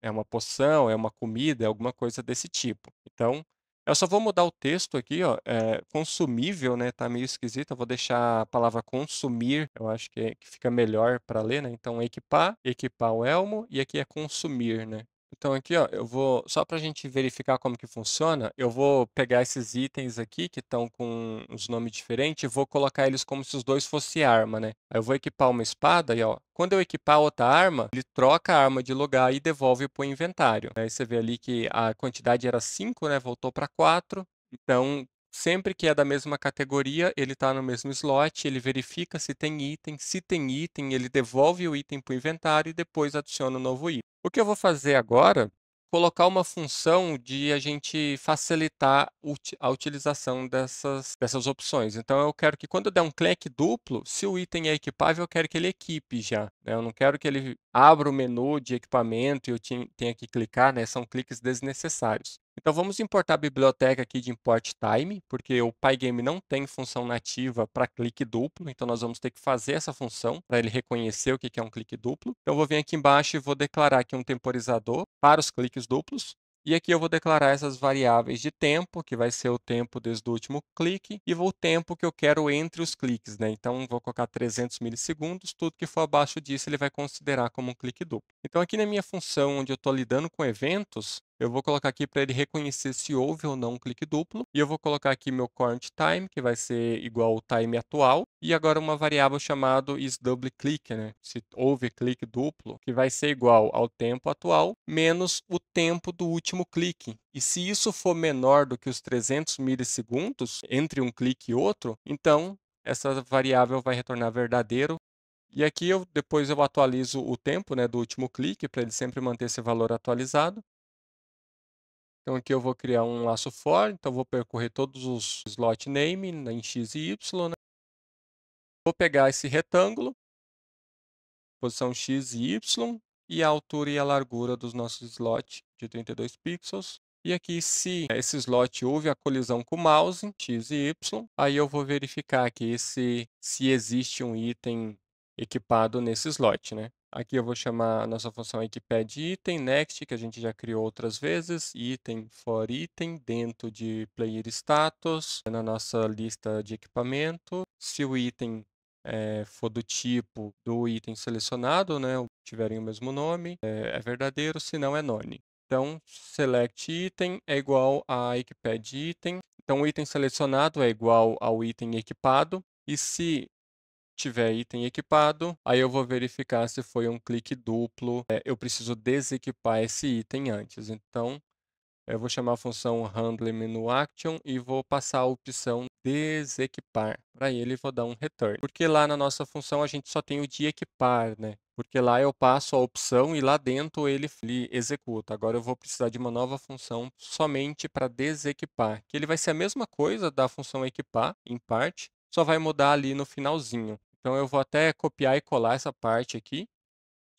é uma poção, é uma comida, é alguma coisa desse tipo. Então, eu só vou mudar o texto aqui, ó, consumível, né? Tá meio esquisito, eu vou deixar a palavra consumir, eu acho que fica melhor para ler, né? Então, equipar o elmo, e aqui é consumir, né? Então aqui, ó, eu vou só para a gente verificar como que funciona, eu vou pegar esses itens aqui que estão com os nomes diferentes e vou colocar eles como se os dois fossem arma, né? Aí eu vou equipar uma espada e, ó, quando eu equipar outra arma, ele troca a arma de lugar e devolve para o inventário. Aí você vê ali que a quantidade era 5, né? Voltou para 4. Então, sempre que é da mesma categoria, ele está no mesmo slot, ele verifica se tem item. Se tem item, ele devolve o item para o inventário e depois adiciona um novo item. O que eu vou fazer agora, colocar uma função de a gente facilitar a utilização dessas opções. Então, eu quero que quando eu der um clique duplo, se o item é equipável, eu quero que ele equipe já, né? Eu não quero que ele abra o menu de equipamento e eu tenha que clicar, né? São cliques desnecessários. Então, vamos importar a biblioteca aqui de import time, porque o Pygame não tem função nativa para clique duplo, então nós vamos ter que fazer essa função para ele reconhecer o que é um clique duplo. Então, eu vou vir aqui embaixo e vou declarar aqui um temporizador para os cliques duplos. E aqui eu vou declarar essas variáveis de tempo, que vai ser o tempo desde o último clique, e o tempo que eu quero entre os cliques, né? Então, vou colocar 300 milissegundos, tudo que for abaixo disso ele vai considerar como um clique duplo. Então, aqui na minha função, onde eu estou lidando com eventos, eu vou colocar aqui para ele reconhecer se houve ou não um clique duplo. E eu vou colocar aqui meu current time, que vai ser igual ao time atual. E agora uma variável chamada isDoubleClick, né? Se houve clique duplo, que vai ser igual ao tempo atual menos o tempo do último clique. E se isso for menor do que os 300 milissegundos entre um clique e outro, então essa variável vai retornar verdadeiro. E aqui depois eu atualizo o tempo, né, do último clique para ele sempre manter esse valor atualizado. Então aqui eu vou criar um laço for, então vou percorrer todos os slot name em x e y, né? Vou pegar esse retângulo, posição x e y, e a altura e a largura dos nossos slots de 32 pixels. E aqui, se esse slot houve a colisão com o mouse, x e y, aí eu vou verificar aqui se existe um item equipado nesse slot, né? Aqui eu vou chamar a nossa função equipadItem, next, que a gente já criou outras vezes, item for item, dentro de player status, na nossa lista de equipamento. Se o item for do tipo do item selecionado, né, ou tiverem o mesmo nome, é verdadeiro, se não é none. Então, select item é igual a equipadItem. Então, o item selecionado é igual ao item equipado. E se tiver item equipado, aí eu vou verificar se foi um clique duplo. Eu preciso desequipar esse item antes. Então, eu vou chamar a função handleMenuAction e vou passar a opção desequipar. Para ele, vou dar um return. Porque lá na nossa função a gente só tem o de equipar, né? Porque lá eu passo a opção e lá dentro ele executa. Agora eu vou precisar de uma nova função somente para desequipar, que ele vai ser a mesma coisa da função equipar, em parte, só vai mudar ali no finalzinho. Então eu vou até copiar e colar essa parte aqui,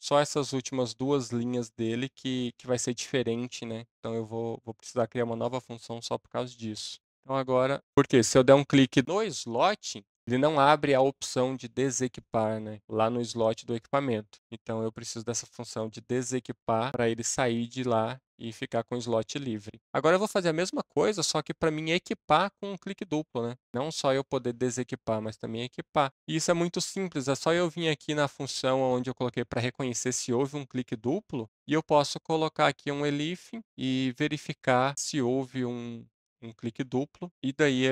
só essas últimas duas linhas dele que vai ser diferente, né? Então eu vou precisar criar uma nova função só por causa disso. Então agora, porque se eu der um clique no slot, ele não abre a opção de desequipar, né? Lá no slot do equipamento. Então eu preciso dessa função de desequipar para ele sair de lá e ficar com o slot livre. Agora eu vou fazer a mesma coisa, só que para mim equipar com um clique duplo, né? Não só eu poder desequipar, mas também equipar. E isso é muito simples, é só eu vir aqui na função onde eu coloquei para reconhecer se houve um clique duplo, e eu posso colocar aqui um elif e verificar se houve um clique duplo, e daí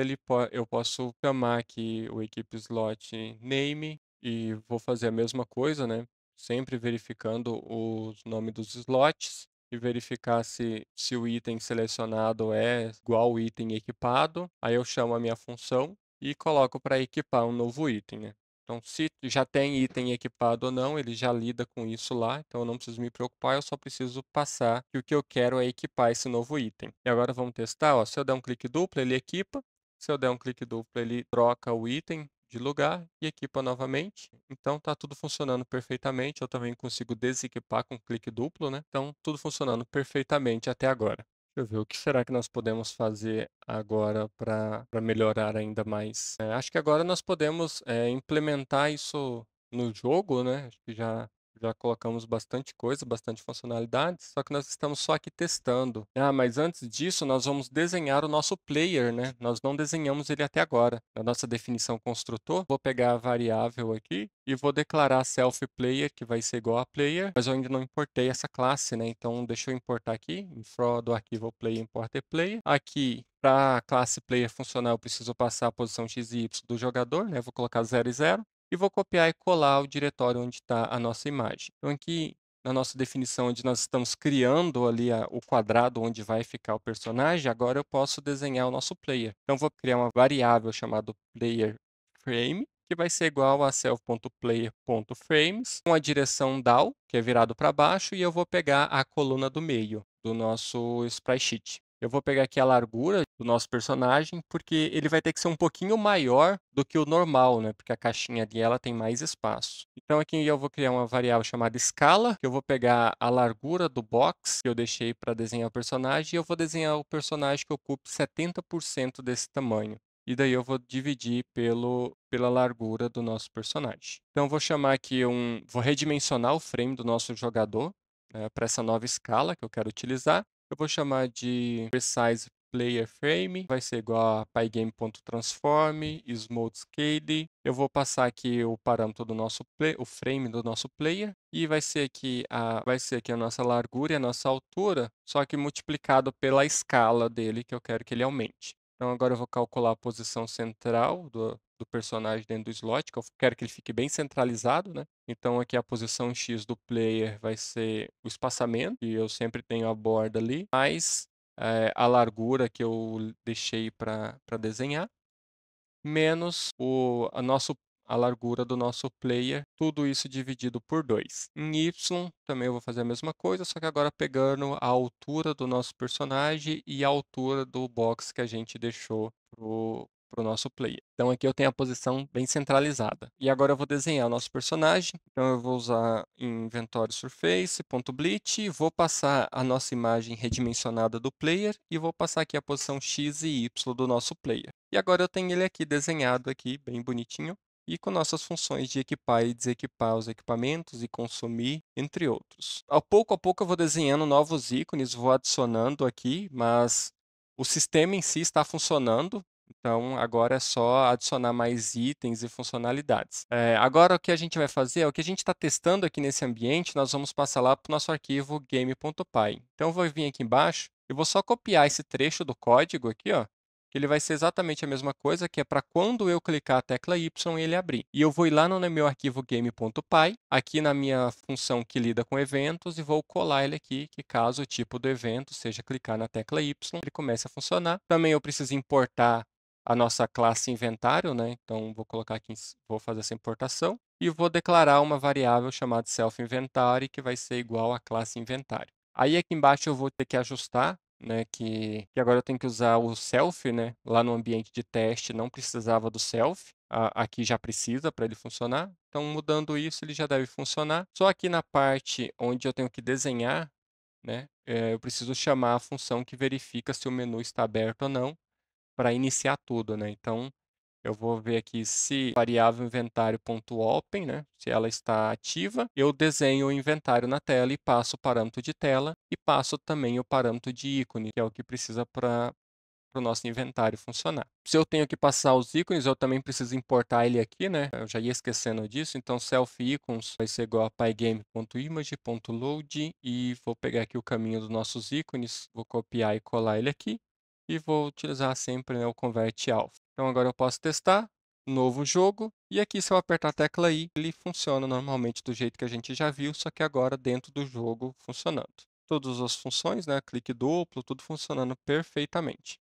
eu posso chamar aqui o equipe slot name e vou fazer a mesma coisa, né? Sempre verificando os nomes dos slots e verificar se o item selecionado é igual ao item equipado. Aí eu chamo a minha função e coloco para equipar um novo item, né? Então, se já tem item equipado ou não, ele já lida com isso lá, então eu não preciso me preocupar, eu só preciso passar que o que eu quero é equipar esse novo item. E agora vamos testar, ó, se eu der um clique duplo, ele equipa, se eu der um clique duplo, ele troca o item de lugar e equipa novamente. Então está tudo funcionando perfeitamente. Eu também consigo desequipar com clique duplo, né? Então tudo funcionando perfeitamente até agora. Deixa eu ver, o que será que nós podemos fazer agora para melhorar ainda mais? Acho que agora nós podemos implementar isso no jogo, né? Acho que já Já colocamos bastante coisa, bastante funcionalidades, só que nós estamos só aqui testando. Ah, mas antes disso, nós vamos desenhar o nosso player, né? Nós não desenhamos ele até agora. Na nossa definição construtor, vou pegar a variável aqui e vou declarar self-player, que vai ser igual a player, mas eu ainda não importei essa classe, né? Então, deixa eu importar aqui, em for do arquivo player, importer player. Aqui, para a classe player funcionar, eu preciso passar a posição x e y do jogador, né? Vou colocar 0 e 0 e vou copiar e colar o diretório onde está a nossa imagem. Então, aqui na nossa definição, onde nós estamos criando ali o quadrado onde vai ficar o personagem, agora eu posso desenhar o nosso player. Então, vou criar uma variável chamada player frame, que vai ser igual a self.player.frames, com a direção down, que é virado para baixo, e eu vou pegar a coluna do meio do nosso sprite sheet. Eu vou pegar aqui a largura do nosso personagem, porque ele vai ter que ser um pouquinho maior do que o normal, né? Porque a caixinha ali ela tem mais espaço. Então aqui eu vou criar uma variável chamada escala, que eu vou pegar a largura do box que eu deixei para desenhar o personagem, e eu vou desenhar o personagem que ocupe 70% desse tamanho. E daí eu vou dividir pela largura do nosso personagem. Então eu vou chamar aqui vou redimensionar o frame do nosso jogador, né, para essa nova escala que eu quero utilizar. Eu vou chamar de Precise Player Frame, vai ser igual a pygame.transform, smooth scale. Eu vou passar aqui o parâmetro do nosso o frame do nosso player, e vai ser aqui a nossa largura e a nossa altura, só que multiplicado pela escala dele, que eu quero que ele aumente. Então agora eu vou calcular a posição central do personagem dentro do slot, que eu quero que ele fique bem centralizado, né? Então aqui a posição X do player vai ser o espaçamento, e eu sempre tenho a borda ali, mais a largura que eu deixei para desenhar, menos a largura do nosso player, tudo isso dividido por 2. Em Y também eu vou fazer a mesma coisa, só que agora pegando a altura do nosso personagem e a altura do box que a gente deixou para o nosso player. Então aqui eu tenho a posição bem centralizada. E agora eu vou desenhar o nosso personagem. Então eu vou usar inventório surface, .bleach, vou passar a nossa imagem redimensionada do player e vou passar aqui a posição X e Y do nosso player. E agora eu tenho ele aqui desenhado aqui, bem bonitinho, e com nossas funções de equipar e desequipar os equipamentos e consumir, entre outros. A pouco eu vou desenhando novos ícones, vou adicionando aqui, mas o sistema em si está funcionando. Então, agora é só adicionar mais itens e funcionalidades. Agora, o que a gente vai fazer é o que a gente está testando aqui nesse ambiente, nós vamos passar lá para o nosso arquivo game.py. Então, eu vou vir aqui embaixo e vou só copiar esse trecho do código aqui, ó, que ele vai ser exatamente a mesma coisa, que é para quando eu clicar a tecla Y, ele abrir. E eu vou ir lá no meu arquivo game.py, aqui na minha função que lida com eventos, e vou colar ele aqui, que caso o tipo do evento seja clicar na tecla Y, ele comece a funcionar. Também eu preciso importar a nossa classe inventário, né? Então, vou colocar aqui, vou fazer essa importação, e vou declarar uma variável chamada self-inventory, que vai ser igual à classe inventário. Aí aqui embaixo eu vou ter que ajustar, né, que agora eu tenho que usar o self, né, lá no ambiente de teste não precisava do self, aqui já precisa para ele funcionar, então mudando isso ele já deve funcionar. Só aqui na parte onde eu tenho que desenhar, né, eu preciso chamar a função que verifica se o menu está aberto ou não para iniciar tudo, né, então eu vou ver aqui se variável inventário.open, né? Se ela está ativa, eu desenho o inventário na tela e passo o parâmetro de tela e passo também o parâmetro de ícone, que é o que precisa para o nosso inventário funcionar. Se eu tenho que passar os ícones, eu também preciso importar ele aqui, né? Eu já ia esquecendo disso, então self-icons vai ser igual a pygame.image.load, e vou pegar aqui o caminho dos nossos ícones, vou copiar e colar ele aqui, e vou utilizar sempre, né, o convert alpha. Então agora eu posso testar, novo jogo, e aqui se eu apertar a tecla I, ele funciona normalmente do jeito que a gente já viu, só que agora dentro do jogo funcionando. Todas as funções, né, clique duplo, tudo funcionando perfeitamente.